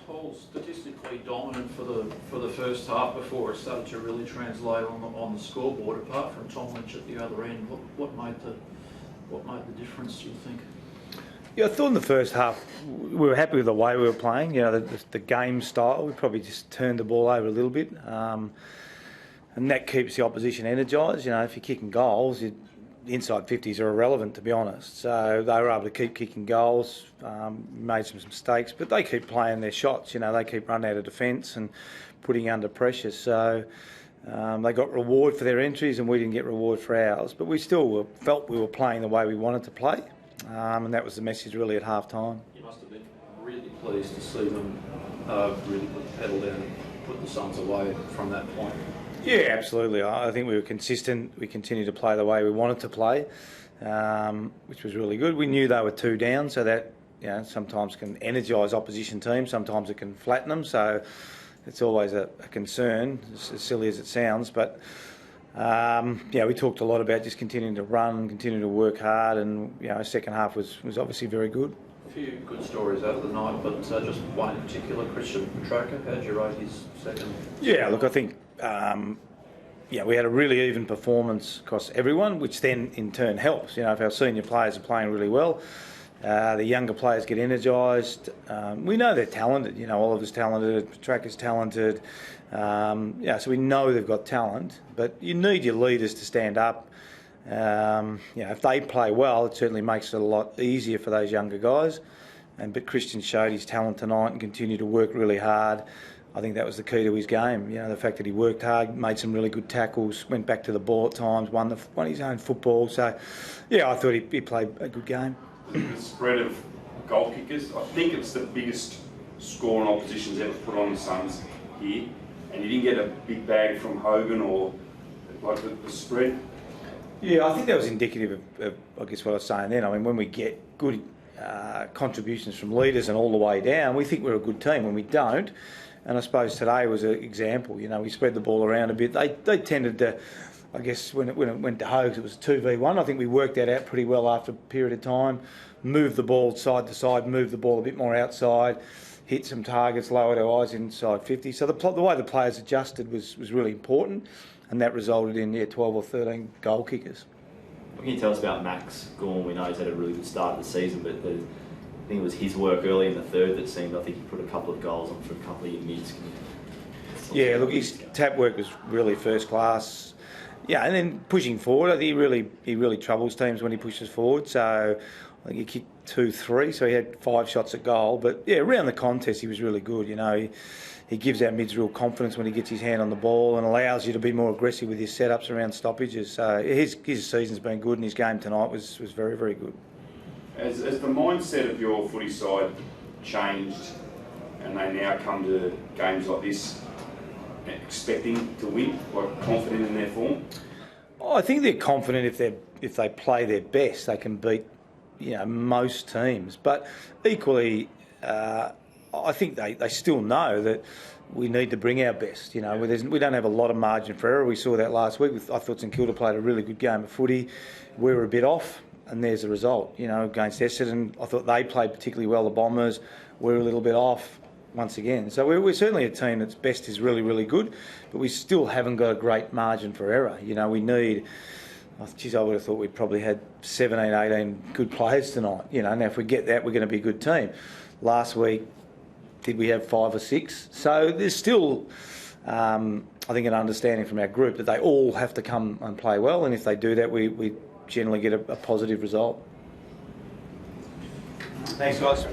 Hull statistically dominant for the first half before it started to really translate on the scoreboard. Apart from Tom Lynch at the other end, what made the difference, do you think? Yeah, I thought in the first half we were happy with the way we were playing. You know, the game style. We probably just turned the ball over a little bit, and that keeps the opposition energised. You know, if you're kicking goals, the inside 50s are irrelevant, to be honest. So they were able to keep kicking goals, made some mistakes, but they keep playing their shots. You know, they keep running out of defence and putting under pressure. So they got reward for their entries, and we didn't get reward for ours. But we still felt we were playing the way we wanted to play. And that was the message really at half time. You must have been really pleased to see them really put the pedal down and put the Suns away from that point. Yeah, absolutely. I think we were consistent. We continued to play the way we wanted to play, which was really good. We knew they were 2 down, so that, you know, sometimes can energise opposition teams, sometimes it can flatten them. So it's always a concern, as silly as it sounds. But yeah, we talked a lot about just continuing to run, continuing to work hard, and you know, second half was obviously very good. A few good stories out of the night, but just one in particular, Christian Petrarca. How'd you rate his second? Yeah, look, I think yeah, we had a really even performance across everyone, which then in turn helps. You know, if our senior players are playing really well, the younger players get energised. We know they're talented. You know, Oliver's talented, Petrarca's talented. Yeah, so we know they've got talent, but you need your leaders to stand up. You know, if they play well, it certainly makes it a lot easier for those younger guys. But Christian showed his talent tonight and continued to work really hard. I think that was the key to his game. You know, the fact that he worked hard, made some really good tackles, went back to the ball at times, won his own football. So, yeah, I thought he played a good game. The spread of goal kickers, I think it's the biggest score an opposition's ever put on the Suns here. And you didn't get a big bag from Hogan or like the spread. Yeah, I think that was indicative of I guess what I was saying then. I mean, when we get good contributions from leaders and all the way down, we think we're a good team. When we don't, and I suppose today was an example. You know, we spread the ball around a bit. They tended to, I guess, when it went to Hogs, it was 2v1. I think we worked that out pretty well after a period of time. Moved the ball side to side, moved the ball a bit more outside, hit some targets, lowered our eyes inside 50. So the way the players adjusted was really important, and that resulted in 12 or 13 goal kickers. What can you tell us about Max Gawn? We know he's had a really good start of the season, but I think it was his work early in the third that seemed, I think he put a couple of goals on for a couple of your mids. Yeah, look, his tap work was really first class. Yeah, and then pushing forward, I think he really troubles teams when he pushes forward. So I think he kicked 2-3, so he had 5 shots at goal. But yeah, around the contest he was really good. You know, he gives our mids real confidence when he gets his hand on the ball and allows you to be more aggressive with his setups around stoppages. So his season's been good, and his game tonight was very, very good. As the mindset of your footy side changed, and they now come to games like this expecting to win, like confident in their form? I think they're confident if they play their best, they can beat, you know, most teams. But equally, I think they still know that we need to bring our best. You know, we don't have a lot of margin for error. We saw that last week. I thought St Kilda played a really good game of footy. We were a bit off, and there's the result. You know, against Essendon, I thought they played particularly well. The Bombers were a little bit off once again. So we're certainly a team that's best is really, really good, but we still haven't got a great margin for error. You know, we need, geez, I would have thought we'd probably had 17, 18 good players tonight. You know, now if we get that, we're going to be a good team. Last week, did we have 5 or 6? So there's still, I think, an understanding from our group that they all have to come and play well, and if they do that, we generally get a positive result. Thanks, guys.